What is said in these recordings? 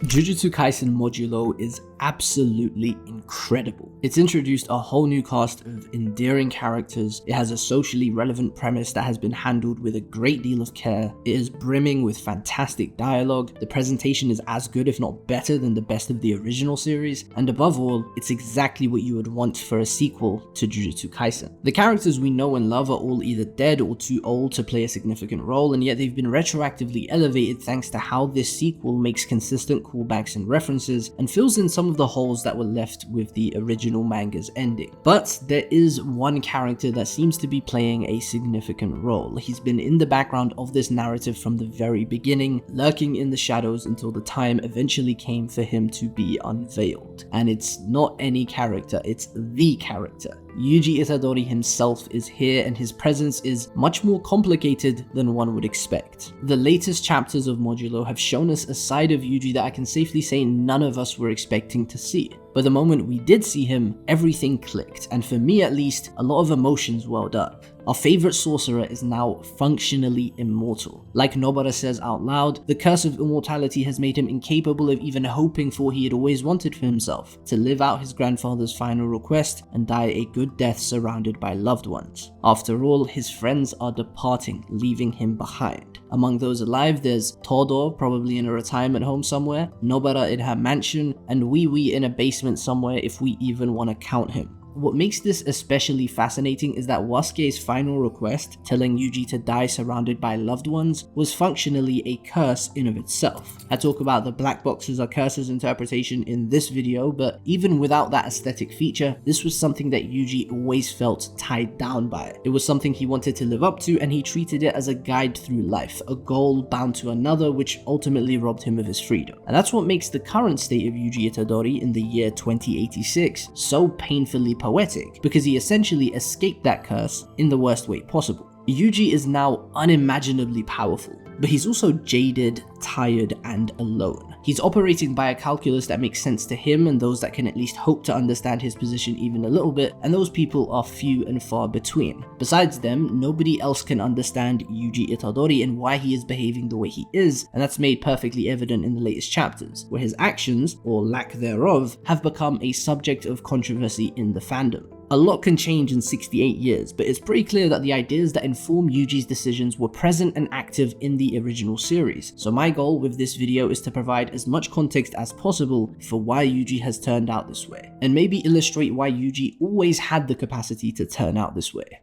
Jujutsu Kaisen Modulo is absolutely incredible. It's introduced a whole new cast of endearing characters, it has a socially relevant premise that has been handled with a great deal of care, it is brimming with fantastic dialogue, the presentation is as good if not better than the best of the original series, and above all, it's exactly what you would want for a sequel to Jujutsu Kaisen. The characters we know and love are all either dead or too old to play a significant role, and yet they've been retroactively elevated thanks to how this sequel makes consistent callbacks and references and fills in some of the holes that were left with the original manga's ending. But there is one character that seems to be playing a significant role. He's been in the background of this narrative from the very beginning, lurking in the shadows until the time eventually came for him to be unveiled. And it's not any character, it's the character. Yuji Itadori himself is here, and his presence is much more complicated than one would expect. The latest chapters of Modulo have shown us a side of Yuji that I can safely say none of us were expecting to see. But the moment we did see him, everything clicked, and for me at least, a lot of emotions welled up. Our favorite sorcerer is now functionally immortal. Like Nobara says out loud, the curse of immortality has made him incapable of even hoping for what he had always wanted for himself, to live out his grandfather's final request and die a good death surrounded by loved ones. After all, his friends are departing, leaving him behind. Among those alive, there's Todo, probably in a retirement home somewhere, Nobara in her mansion, and Wee in a basement somewhere if we even want to count him. What makes this especially fascinating is that Wasuke's final request, telling Yuji to die surrounded by loved ones, was functionally a curse in of itself. I talk about the black boxes are curses interpretation in this video, but even without that aesthetic feature, this was something that Yuji always felt tied down by. It was something he wanted to live up to, and he treated it as a guide through life, a goal bound to another, which ultimately robbed him of his freedom. And that's what makes the current state of Yuji Itadori in the year 2086 so painfully poetic, because he essentially escaped that curse in the worst way possible. Yuji is now unimaginably powerful, but he's also jaded, tired, and alone. He's operating by a calculus that makes sense to him and those that can at least hope to understand his position even a little bit, and those people are few and far between. Besides them, nobody else can understand Yuji Itadori and why he is behaving the way he is, and that's made perfectly evident in the latest chapters, where his actions, or lack thereof, have become a subject of controversy in the fandom. A lot can change in 68 years, but it's pretty clear that the ideas that inform Yuji's decisions were present and active in the original series. So my goal with this video is to provide as much context as possible for why Yuji has turned out this way, and maybe illustrate why Yuji always had the capacity to turn out this way.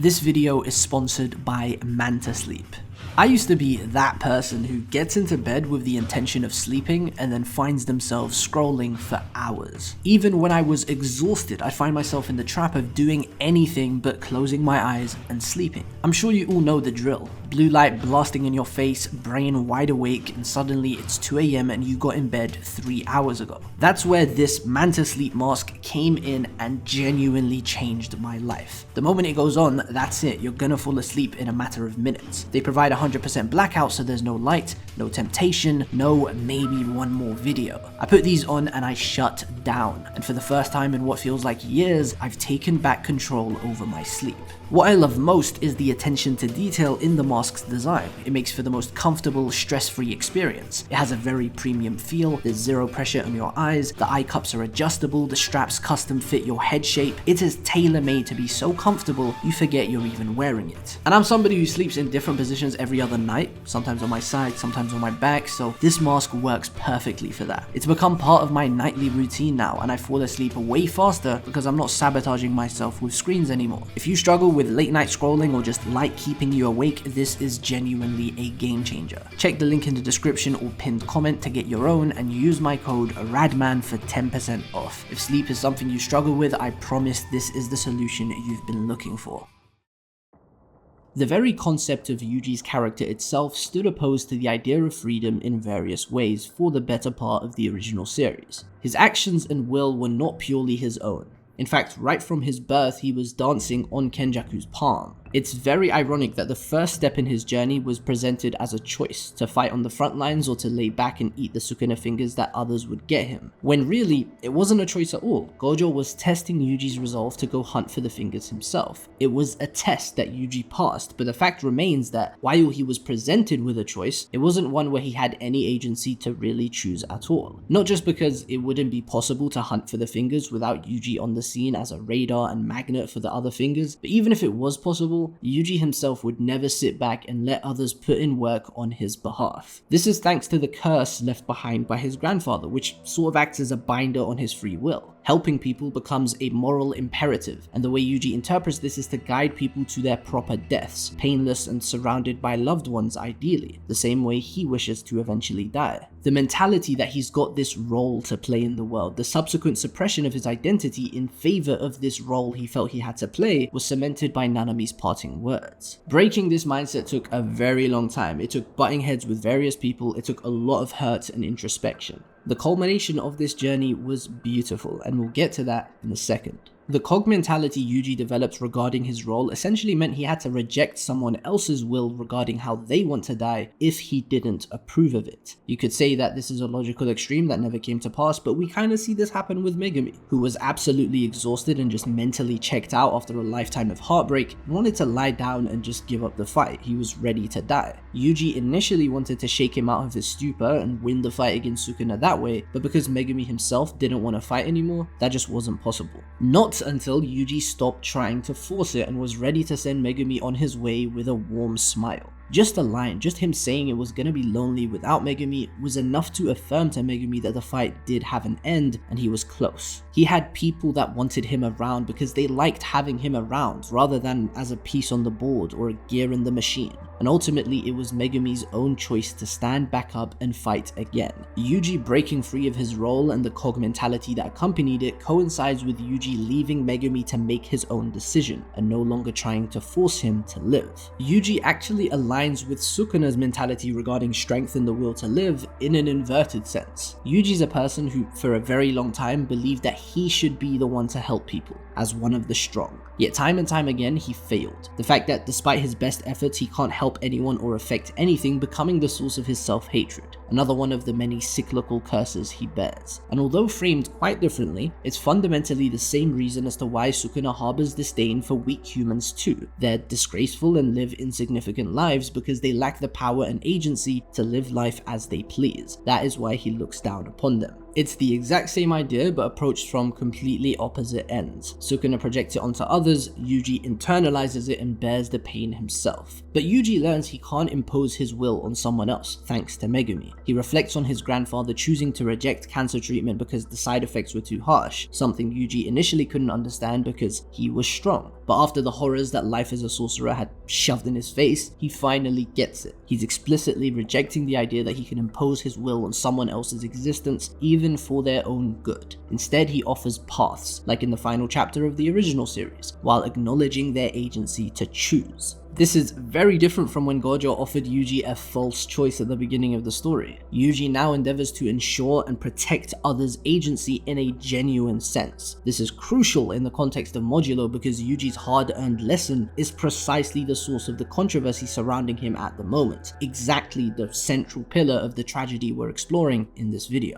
This video is sponsored by Manta Sleep. I used to be that person who gets into bed with the intention of sleeping and then finds themselves scrolling for hours. Even when I was exhausted, I'd find myself in the trap of doing anything but closing my eyes and sleeping. I'm sure you all know the drill. Blue light blasting in your face, brain wide awake, and suddenly it's 2 AM and you got in bed 3 hours ago. That's where this Manta Sleep mask came in and genuinely changed my life. The moment it goes on, that's it, you're gonna fall asleep in a matter of minutes. They provide 100% blackout, so there's no light, no temptation, no maybe one more video. I put these on and I shut down, and for the first time in what feels like years, I've taken back control over my sleep. What I love most is the attention to detail in the mask's design. It makes for the most comfortable, stress-free experience. It has a very premium feel, there's zero pressure on your eyes, the eye cups are adjustable, the straps custom fit your head shape. It is tailor-made to be so comfortable you forget you're even wearing it. And I'm somebody who sleeps in different positions every other night, sometimes on my side, sometimes on my back, so this mask works perfectly for that. It's become part of my nightly routine now, and I fall asleep way faster because I'm not sabotaging myself with screens anymore. If you struggle with late night scrolling or just light keeping you awake, this is genuinely a game changer. Check the link in the description or pinned comment to get your own, and use my code RADMAN for 10% off. If sleep is something you struggle with, I promise this is the solution you've been looking for. The very concept of Yuji's character itself stood opposed to the idea of freedom in various ways for the better part of the original series. His actions and will were not purely his own. In fact, right from his birth, he was dancing on Kenjaku's palm. It's very ironic that the first step in his journey was presented as a choice, to fight on the front lines or to lay back and eat the Sukuna fingers that others would get him, when really, it wasn't a choice at all. Gojo was testing Yuji's resolve to go hunt for the fingers himself. It was a test that Yuji passed, but the fact remains that while he was presented with a choice, it wasn't one where he had any agency to really choose at all. Not just because it wouldn't be possible to hunt for the fingers without Yuji on the scene as a radar and magnet for the other fingers, but even if it was possible, Yuji himself would never sit back and let others put in work on his behalf. This is thanks to the curse left behind by his grandfather, which sort of acts as a binder on his free will. Helping people becomes a moral imperative, and the way Yuji interprets this is to guide people to their proper deaths, painless and surrounded by loved ones ideally, the same way he wishes to eventually die. The mentality that he's got this role to play in the world, the subsequent suppression of his identity in favor of this role he felt he had to play, was cemented by Nanami's parting words. Breaking this mindset took a very long time. It took butting heads with various people, it took a lot of hurt and introspection. The culmination of this journey was beautiful, and we'll get to that in a second. The cog mentality Yuji developed regarding his role essentially meant he had to reject someone else's will regarding how they want to die if he didn't approve of it. You could say that this is a logical extreme that never came to pass, but we kind of see this happen with Megumi, who was absolutely exhausted and just mentally checked out after a lifetime of heartbreak and wanted to lie down and just give up the fight. He was ready to die. Yuji initially wanted to shake him out of his stupor and win the fight against Sukuna that way, but because Megumi himself didn't want to fight anymore, that just wasn't possible. Not until Yuji stopped trying to force it and was ready to send Megumi on his way with a warm smile. Just a line, just him saying it was gonna be lonely without Megumi was enough to affirm to Megumi that the fight did have an end and he was close. He had people that wanted him around because they liked having him around rather than as a piece on the board or a gear in the machine. And ultimately it was Megumi's own choice to stand back up and fight again. Yuji breaking free of his role and the cog mentality that accompanied it coincides with Yuji leaving Megumi to make his own decision and no longer trying to force him to live. Yuji actually aligns with Sukuna's mentality regarding strength and the will to live in an inverted sense. Yuji's a person who for a very long time believed that he should be the one to help people, as one of the strong. Yet time and time again he failed. The fact that despite his best efforts he can't help anyone or affect anything becoming the source of his self-hatred, another one of the many cyclical curses he bears. And although framed quite differently, it's fundamentally the same reason as to why Sukuna harbors disdain for weak humans too. They're disgraceful and live insignificant lives because they lack the power and agency to live life as they please. That is why he looks down upon them. It's the exact same idea but approached from completely opposite ends. Sukuna projects it onto others, Yuji internalizes it and bears the pain himself. But Yuji learns he can't impose his will on someone else thanks to Megumi. He reflects on his grandfather choosing to reject cancer treatment because the side effects were too harsh, something Yuji initially couldn't understand because he was strong. But after the horrors that life as a sorcerer had shoved in his face, he finally gets it. He's explicitly rejecting the idea that he can impose his will on someone else's existence even for their own good. Instead, he offers paths, like in the final chapter of the original series, while acknowledging their agency to choose. This is very different from when Gojo offered Yuji a false choice at the beginning of the story. Yuji now endeavors to ensure and protect others' agency in a genuine sense. This is crucial in the context of Modulo because Yuji's hard-earned lesson is precisely the source of the controversy surrounding him at the moment, exactly the central pillar of the tragedy we're exploring in this video.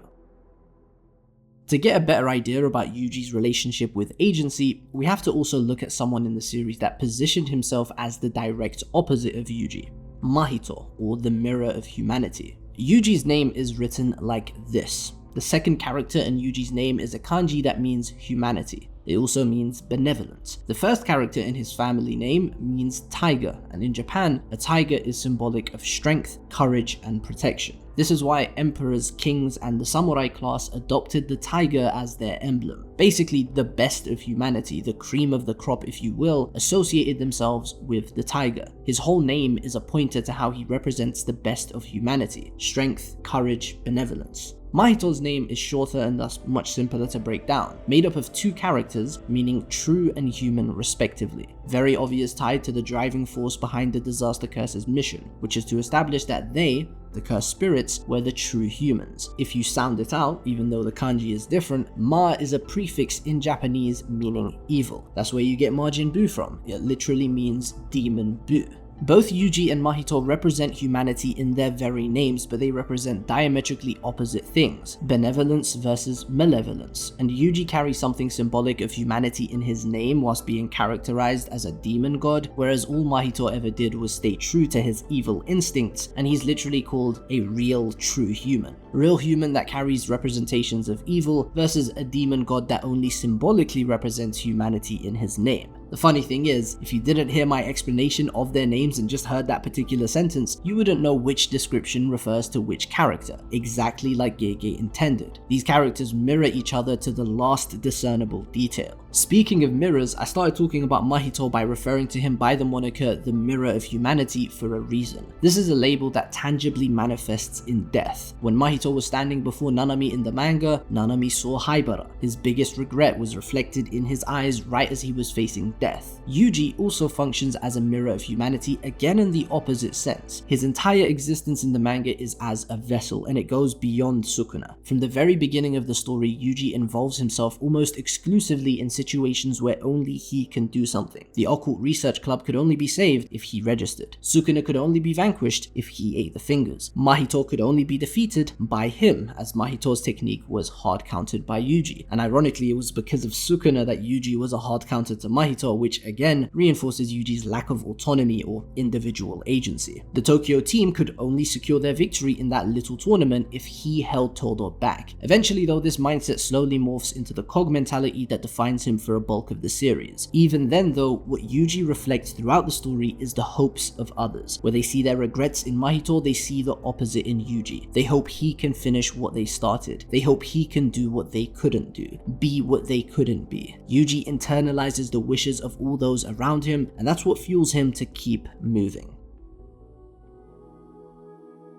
To get a better idea about Yuji's relationship with agency, we have to also look at someone in the series that positioned himself as the direct opposite of Yuji, Mahito, or the Mirror of Humanity. Yuji's name is written like this. The second character in Yuji's name is a kanji that means humanity. It also means benevolence. The first character in his family name means tiger, and in Japan, a tiger is symbolic of strength, courage, and protection. This is why emperors, kings, and the samurai class adopted the tiger as their emblem. Basically, the best of humanity, the cream of the crop if you will, associated themselves with the tiger. His whole name is a pointer to how he represents the best of humanity: strength, courage, benevolence. Mahito's name is shorter and thus much simpler to break down, made up of 2 characters meaning true and human respectively. Very obvious tied to the driving force behind the Disaster Curse's mission, which is to establish that they, the cursed spirits, were the true humans. If you sound it out, even though the kanji is different, Ma is a prefix in Japanese meaning evil. That's where you get Majin Buu from. It literally means demon Buu. Both Yuji and Mahito represent humanity in their very names, but they represent diametrically opposite things: benevolence versus malevolence. And Yuji carries something symbolic of humanity in his name whilst being characterized as a demon god, whereas all Mahito ever did was stay true to his evil instincts, and he's literally called a real true human. Real human that carries representations of evil versus a demon god that only symbolically represents humanity in his name. The funny thing is, if you didn't hear my explanation of their names and just heard that particular sentence, you wouldn't know which description refers to which character, exactly like Gege intended. These characters mirror each other to the last discernible detail. Speaking of mirrors, I started talking about Mahito by referring to him by the moniker the Mirror of Humanity for a reason. This is a label that tangibly manifests in death. When Mahito was standing before Nanami in the manga, Nanami saw Haibara. His biggest regret was reflected in his eyes right as he was facing death. Yuji also functions as a mirror of humanity, again in the opposite sense. His entire existence in the manga is as a vessel, and it goes beyond Sukuna. From the very beginning of the story, Yuji involves himself almost exclusively in situations where only he can do something. The Occult Research Club could only be saved if he registered. Sukuna could only be vanquished if he ate the fingers. Mahito could only be defeated by him, as Mahito's technique was hard countered by Yuji. And ironically, it was because of Sukuna that Yuji was a hard counter to Mahito, which again reinforces Yuji's lack of autonomy or individual agency. The Tokyo team could only secure their victory in that little tournament if he held Todo back. Eventually though, this mindset slowly morphs into the Cog mentality that defines him for a bulk of the series. Even then though, what Yuji reflects throughout the story is the hopes of others. Where they see their regrets in Mahito, they see the opposite in Yuji. They hope he can finish what they started. They hope he can do what they couldn't do, be what they couldn't be. Yuji internalizes the wishes of all those around him, and that's what fuels him to keep moving.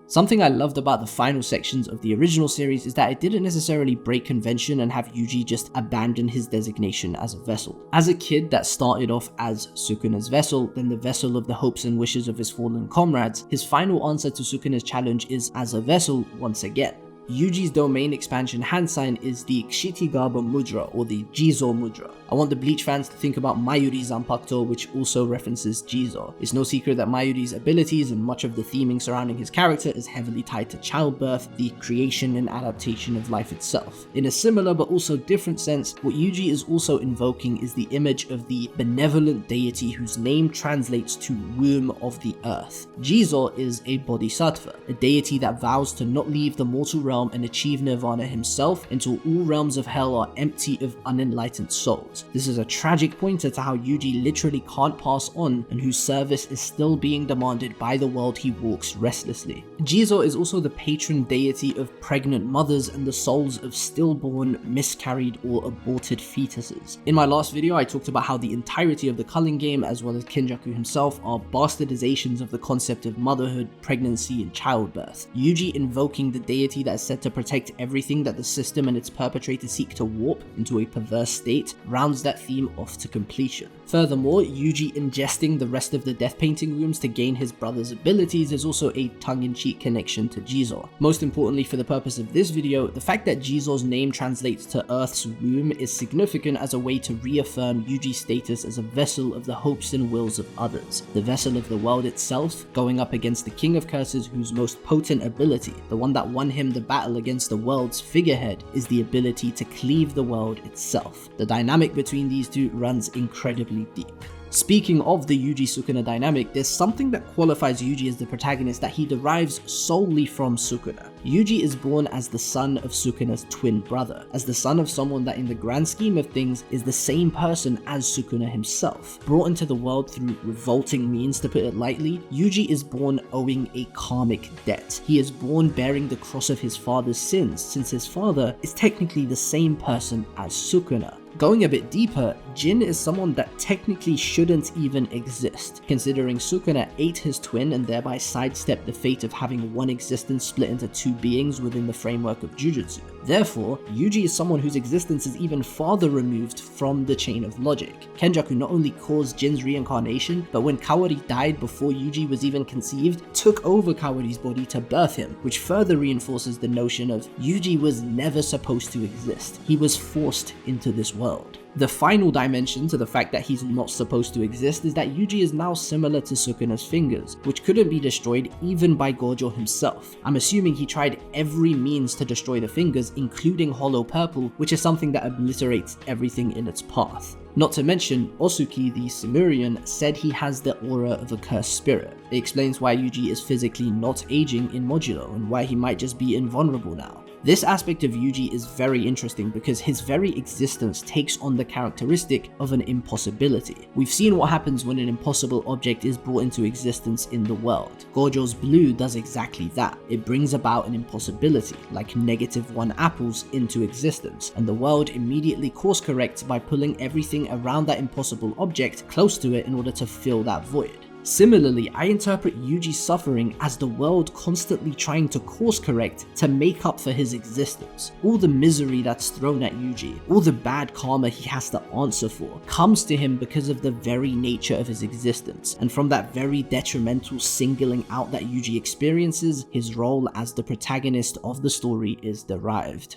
Something I loved about the final sections of the original series is that it didn't necessarily break convention and have Yuji just abandon his designation as a vessel. As a kid that started off as Sukuna's vessel, then the vessel of the hopes and wishes of his fallen comrades, his final answer to Sukuna's challenge is as a vessel once again. Yuji's domain expansion hand sign is the Kshitigaba Mudra, or the Jizo Mudra. I want the Bleach fans to think about Mayuri Zanpakuto, which also references Jizo. It's no secret that Mayuri's abilities and much of the theming surrounding his character is heavily tied to childbirth, the creation and adaptation of life itself. In a similar but also different sense, what Yuji is also invoking is the image of the benevolent deity whose name translates to womb of the earth. Jizo is a bodhisattva, a deity that vows to not leave the mortal realm and achieve nirvana himself until all realms of hell are empty of unenlightened souls. This is a tragic pointer to how Yuji literally can't pass on and whose service is still being demanded by the world he walks restlessly. Jizo is also the patron deity of pregnant mothers and the souls of stillborn, miscarried or aborted fetuses. In my last video I talked about how the entirety of the Culling game as well as Kenjaku himself are bastardizations of the concept of motherhood, pregnancy and childbirth. Yuji invoking the deity that is said to protect everything that the system and its perpetrators seek to warp into a perverse state rounds that theme off to completion. Furthermore, Yuji ingesting the rest of the death painting rooms to gain his brother's abilities is also a tongue-in-cheek connection to Jizo. Most importantly for the purpose of this video, the fact that Jizo's name translates to Earth's womb is significant as a way to reaffirm Yuji's status as a vessel of the hopes and wills of others, the vessel of the world itself, going up against the King of Curses whose most potent ability, the one that won him the battle against the world's figurehead, is the ability to cleave the world itself. The dynamic between these two runs incredibly deep. Speaking of the Yuji Sukuna dynamic, there's something that qualifies Yuji as the protagonist that he derives solely from Sukuna. Yuji is born as the son of Sukuna's twin brother, as the son of someone that in the grand scheme of things is the same person as Sukuna himself. Brought into the world through revolting means, to put it lightly, Yuji is born owing a karmic debt. He is born bearing the cross of his father's sins, since his father is technically the same person as Sukuna. Going a bit deeper, Jin is someone that technically shouldn't even exist, considering Sukuna ate his twin and thereby sidestepped the fate of having one existence split into two beings within the framework of Jujutsu. Therefore, Yuji is someone whose existence is even farther removed from the chain of logic. Kenjaku not only caused Jin's reincarnation, but when Kawari died before Yuji was even conceived, took over Kawari's body to birth him, which further reinforces the notion of Yuji was never supposed to exist. He was forced into this world. The final dimension to the fact that he's not supposed to exist is that Yuji is now similar to Sukuna's fingers, which couldn't be destroyed even by Gojo himself. I'm assuming he tried every means to destroy the fingers, including Hollow Purple, which is something that obliterates everything in its path. Not to mention, Osuki the Sumerian said he has the aura of a cursed spirit. It explains why Yuji is physically not aging in Modulo and why he might just be invulnerable now. This aspect of Yuji is very interesting because his very existence takes on the characteristic of an impossibility. We've seen what happens when an impossible object is brought into existence in the world. Gojo's blue does exactly that. It brings about an impossibility, like -1 apples, into existence, and the world immediately course corrects by pulling everything around that impossible object close to it in order to fill that void. Similarly, I interpret Yuji's suffering as the world constantly trying to course correct to make up for his existence. All the misery that's thrown at Yuji, all the bad karma he has to answer for, comes to him because of the very nature of his existence, and from that very detrimental singling out that Yuji experiences, his role as the protagonist of the story is derived.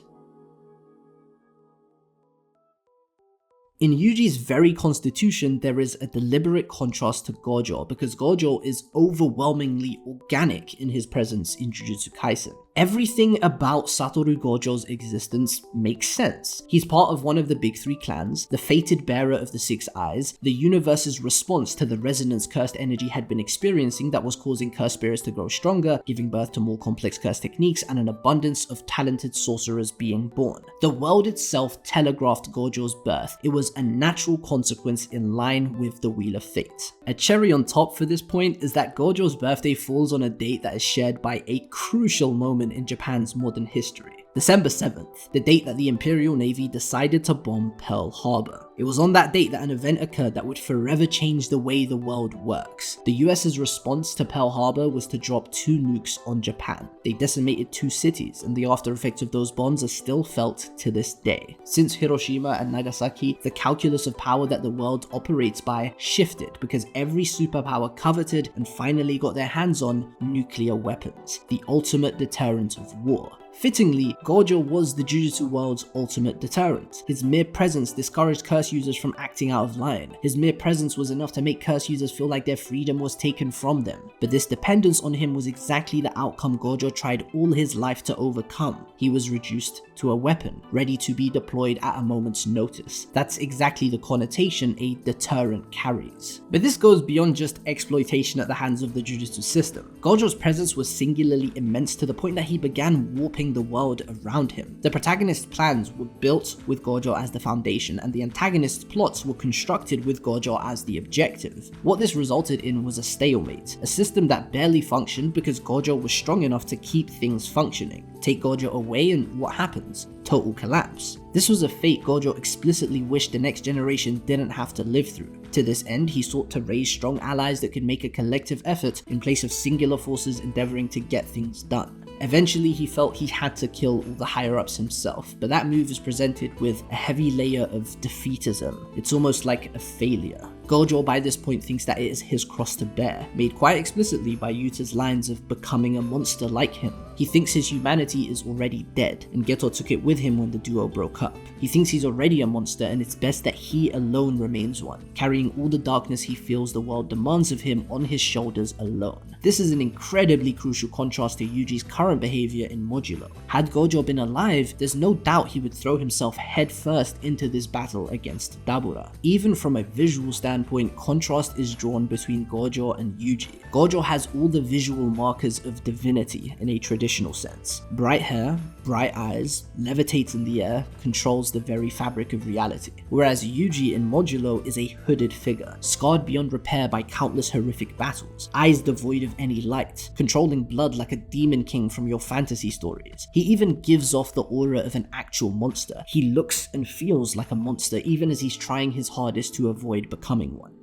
In Yuji's very constitution, there is a deliberate contrast to Gojo because Gojo is overwhelmingly organic in his presence in Jujutsu Kaisen. Everything about Satoru Gojo's existence makes sense. He's part of one of the big three clans, the fated bearer of the six eyes, the universe's response to the resonance cursed energy had been experiencing that was causing cursed spirits to grow stronger, giving birth to more complex cursed techniques and an abundance of talented sorcerers being born. The world itself telegraphed Gojo's birth. It was a natural consequence in line with the Wheel of Fate. A cherry on top for this point is that Gojo's birthday falls on a date that is shared by a crucial moment in Japan's modern history. December 7th, the date that the Imperial Navy decided to bomb Pearl Harbor. It was on that date that an event occurred that would forever change the way the world works. The US's response to Pearl Harbor was to drop 2 nukes on Japan. They decimated 2 cities, and the after effects of those bombs are still felt to this day. Since Hiroshima and Nagasaki, the calculus of power that the world operates by shifted because every superpower coveted and finally got their hands on nuclear weapons, the ultimate deterrent of war. Fittingly, Gojo was the Jujutsu world's ultimate deterrent. His mere presence discouraged curse users from acting out of line. His mere presence was enough to make curse users feel like their freedom was taken from them. But this dependence on him was exactly the outcome Gojo tried all his life to overcome. He was reduced to a weapon, ready to be deployed at a moment's notice. That's exactly the connotation a deterrent carries. But this goes beyond just exploitation at the hands of the Jujutsu system. Gojo's presence was singularly immense to the point that he began warping the world around him. The protagonist's plans were built with Gojo as the foundation, and the antagonist's plots were constructed with Gojo as the objective. What this resulted in was a stalemate, a system that barely functioned because Gojo was strong enough to keep things functioning. Take Gojo away and what happens? Total collapse. This was a fate Gojo explicitly wished the next generation didn't have to live through. To this end, he sought to raise strong allies that could make a collective effort in place of singular forces endeavoring to get things done. Eventually, he felt he had to kill all the higher-ups himself, but that move is presented with a heavy layer of defeatism. It's almost like a failure. Gojo by this point thinks that it is his cross to bear, made quite explicitly by Yuta's lines of becoming a monster like him. He thinks his humanity is already dead, and Geto took it with him when the duo broke up. He thinks he's already a monster and it's best that he alone remains one, carrying all the darkness he feels the world demands of him on his shoulders alone. This is an incredibly crucial contrast to Yuji's current behavior in Modulo. Had Gojo been alive, there's no doubt he would throw himself headfirst into this battle against Dabura. Even from a visual standpoint, standpoint, contrast is drawn between Gojo and Yuji. Gojo has all the visual markers of divinity in a traditional sense. Bright hair, bright eyes, levitates in the air, controls the very fabric of reality. Whereas Yuji in Modulo is a hooded figure, scarred beyond repair by countless horrific battles, eyes devoid of any light, controlling blood like a demon king from your fantasy stories. He even gives off the aura of an actual monster. He looks and feels like a monster even as he's trying his hardest to avoid becoming one.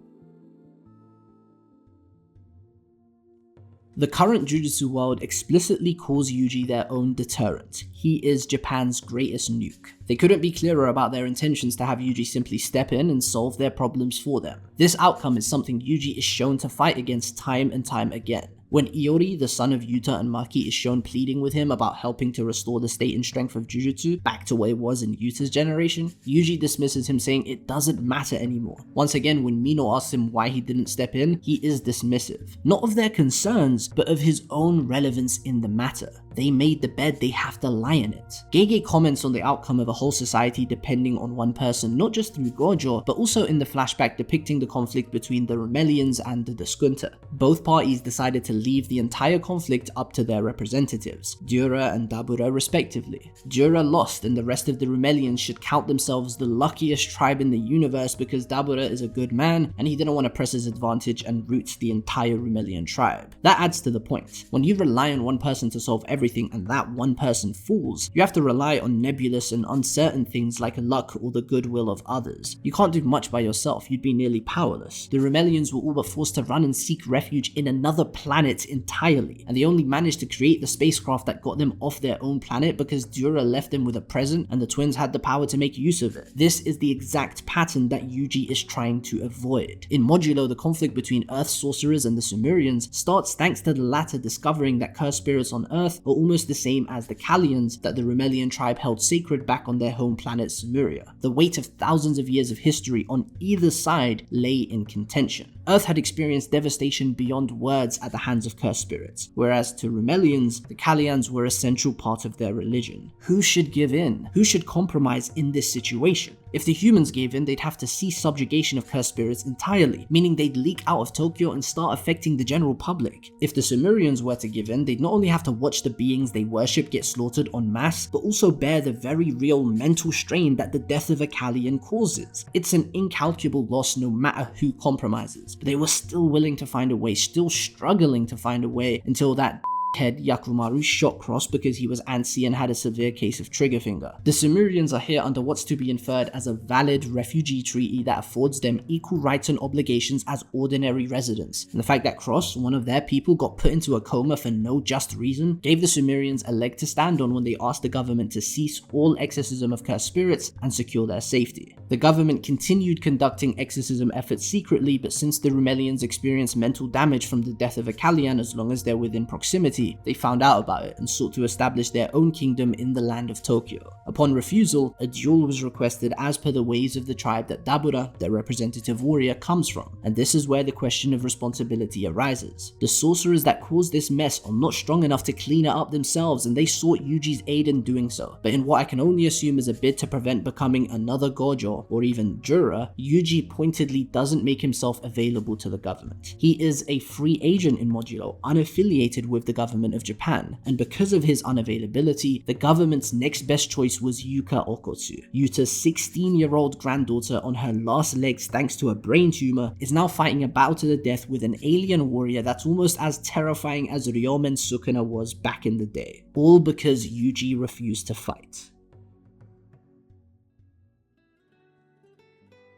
The current Jujutsu world explicitly calls Yuji their own deterrent. He is Japan's greatest nuke. They couldn't be clearer about their intentions to have Yuji simply step in and solve their problems for them. This outcome is something Yuji is shown to fight against time and time again. When Iori, the son of Yuta and Maki, is shown pleading with him about helping to restore the state and strength of Jujutsu back to what it was in Yuta's generation, Yuji dismisses him, saying it doesn't matter anymore. Once again, when Mino asks him why he didn't step in, he is dismissive. Not of their concerns, but of his own relevance in the matter. They made the bed, they have to lie in it. Gege comments on the outcome of a whole society depending on one person, not just through Gojo, but also in the flashback depicting the conflict between the Rumelians and the Deskunta. Both parties decided to leave the entire conflict up to their representatives, Dura and Dabura respectively. Dura lost, and the rest of the Rumelians should count themselves the luckiest tribe in the universe because Dabura is a good man and he didn't want to press his advantage and root the entire Rumelian tribe. That adds to the point. When you rely on one person to solve everything and that one person falls, you have to rely on nebulous and uncertain things like luck or the goodwill of others. You can't do much by yourself, you'd be nearly powerless. The Rumelians were all but forced to run and seek refuge in another planet entirely, and they only managed to create the spacecraft that got them off their own planet because Dura left them with a present and the twins had the power to make use of it. This is the exact pattern that Yuji is trying to avoid. In Modulo, the conflict between Earth sorcerers and the Sumerians starts thanks to the latter discovering that cursed spirits on Earth are almost the same as the Kalians that the Rumelian tribe held sacred back on their home planet Sumeria. The weight of thousands of years of history on either side lay in contention. Earth had experienced devastation beyond words at the hands of cursed spirits, whereas to Rumelians, the Kalians were a central part of their religion. Who should give in? Who should compromise in this situation? If the humans gave in, they'd have to cease subjugation of cursed spirits entirely, meaning they'd leak out of Tokyo and start affecting the general public. If the Sumerians were to give in, they'd not only have to watch the beings they worship get slaughtered en masse, but also bear the very real mental strain that the death of a Kalian causes. It's an incalculable loss no matter who compromises, but they were still willing to find a way, still struggling to find a way until that head Yakumaru shot Cross because he was antsy and had a severe case of trigger finger. The Sumerians are here under what's to be inferred as a valid refugee treaty that affords them equal rights and obligations as ordinary residents, and the fact that Cross, one of their people, got put into a coma for no just reason gave the Sumerians a leg to stand on when they asked the government to cease all exorcism of cursed spirits and secure their safety. The government continued conducting exorcism efforts secretly, but since the Rumelians experienced mental damage from the death of a Kalian as long as they're within proximity, they found out about it and sought to establish their own kingdom in the land of Tokyo. Upon refusal, a duel was requested as per the ways of the tribe that Dabura, their representative warrior, comes from, and this is where the question of responsibility arises. The sorcerers that caused this mess are not strong enough to clean it up themselves, and they sought Yuji's aid in doing so, but in what I can only assume is a bid to prevent becoming another Gojo or even Jura, Yuji pointedly doesn't make himself available to the government. He is a free agent in Modulo, unaffiliated with the government of Japan, and because of his unavailability, the government's next best choice was Yuka Okotsu. Yuta's 16-year-old granddaughter on her last legs thanks to a brain tumor is now fighting a battle to the death with an alien warrior that's almost as terrifying as Ryomen Sukuna was back in the day. All because Yuji refused to fight.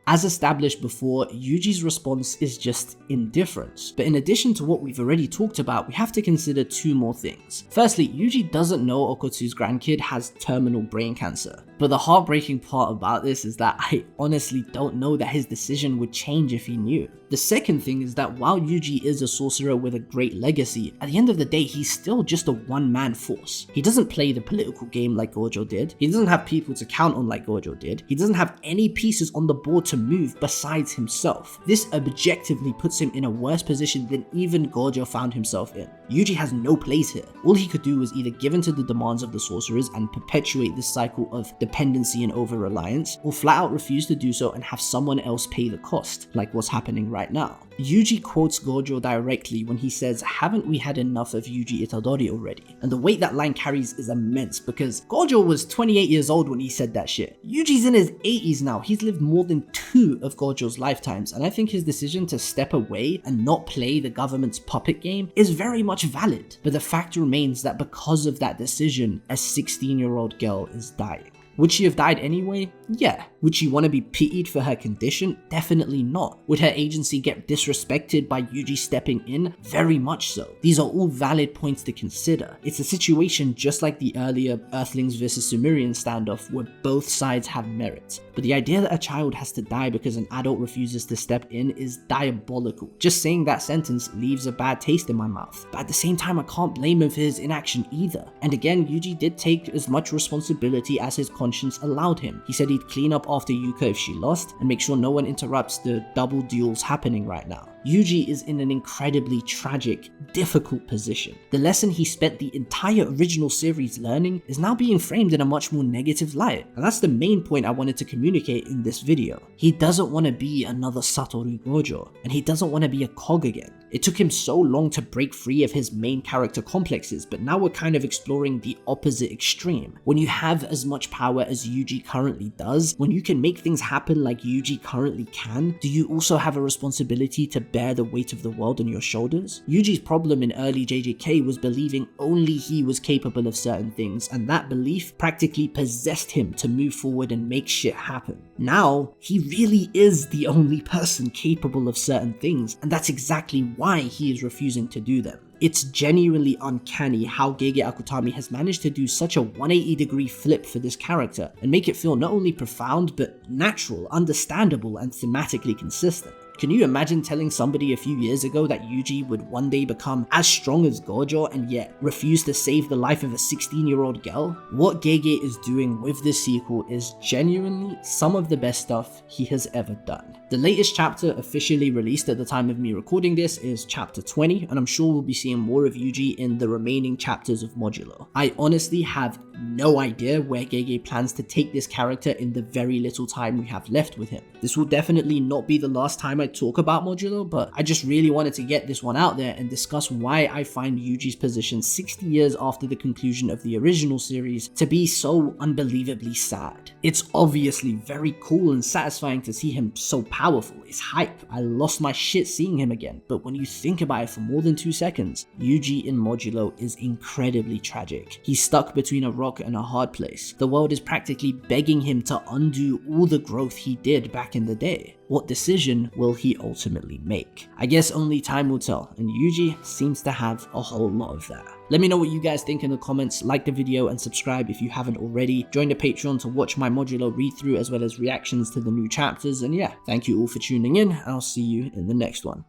As established before, Yuji's response is just indifference. But in addition to what we've already talked about, we have to consider two more things. Firstly, Yuji doesn't know Okotsu's grandkid has terminal brain cancer. But the heartbreaking part about this is that I honestly don't know that his decision would change if he knew. The second thing is that while Yuji is a sorcerer with a great legacy, at the end of the day he's still just a one-man force. He doesn't play the political game like Gojo did, he doesn't have people to count on like Gojo did, he doesn't have any pieces on the board to to move besides himself. This objectively puts him in a worse position than even Gojo found himself in. Yuji has no place here. All he could do was either give in to the demands of the sorcerers and perpetuate this cycle of dependency and over-reliance, or flat out refuse to do so and have someone else pay the cost, like what's happening right now. Yuji quotes Gojo directly when he says, "Haven't we had enough of Yuji Itadori already?" And the weight that line carries is immense because Gojo was 28 years old when he said that shit. Yuji's in his 80s now. He's lived more than 2 of Gojo's lifetimes, and I think his decision to step away and not play the government's puppet game is very much valid. But the fact remains that because of that decision, a 16-year-old girl is dying. Would she have died anyway? Yeah. Would she want to be pitied for her condition? Definitely not. Would her agency get disrespected by Yuji stepping in? Very much so. These are all valid points to consider. It's a situation just like the earlier Earthlings vs Sumerian standoff where both sides have merit. But the idea that a child has to die because an adult refuses to step in is diabolical. Just saying that sentence leaves a bad taste in my mouth. But at the same time, I can't blame him for his inaction either. And again, Yuji did take as much responsibility as his conscience allowed him. He said he'd clean up after Yuka if she lost and make sure no one interrupts the double duels happening right now. Yuji is in an incredibly tragic, difficult position. The lesson he spent the entire original series learning is now being framed in a much more negative light, and that's the main point I wanted to communicate in this video. He doesn't want to be another Satoru Gojo, and he doesn't want to be a cog again. It took him so long to break free of his main character complexes, but now we're kind of exploring the opposite extreme. When you have as much power as Yuji currently does, when you can make things happen like Yuji currently can, do you also have a responsibility to bear the weight of the world on your shoulders? Yuji's problem in early JJK was believing only he was capable of certain things, and that belief practically possessed him to move forward and make shit happen. Now, he really is the only person capable of certain things, and that's exactly why he is refusing to do them. It's genuinely uncanny how Gege Akutami has managed to do such a 180-degree flip for this character and make it feel not only profound but natural, understandable, and thematically consistent. Can you imagine telling somebody a few years ago that Yuji would one day become as strong as Gojo and yet refuse to save the life of a 16-year-old girl? What Gege is doing with this sequel is genuinely some of the best stuff he has ever done. The latest chapter officially released at the time of me recording this is chapter 20, and I'm sure we'll be seeing more of Yuji in the remaining chapters of Modulo. I honestly have no idea where Gege plans to take this character in the very little time we have left with him. This will definitely not be the last time I talk about Modulo, but I just really wanted to get this one out there and discuss why I find Yuji's position 60 years after the conclusion of the original series to be so unbelievably sad. It's obviously very cool and satisfying to see him so powerful. It's hype. I lost my shit seeing him again, but when you think about it for more than 2 seconds, Yuji in Modulo is incredibly tragic. He's stuck between a rock and a hard place. The world is practically begging him to undo all the growth he did back in the day. What decision will he ultimately make? I guess only time will tell, and Yuji seems to have a whole lot of that. Let me know what you guys think in the comments, like the video and subscribe if you haven't already. Join the Patreon to watch my Modulo read through as well as reactions to the new chapters, and yeah, thank you all for tuning in, and I'll see you in the next one.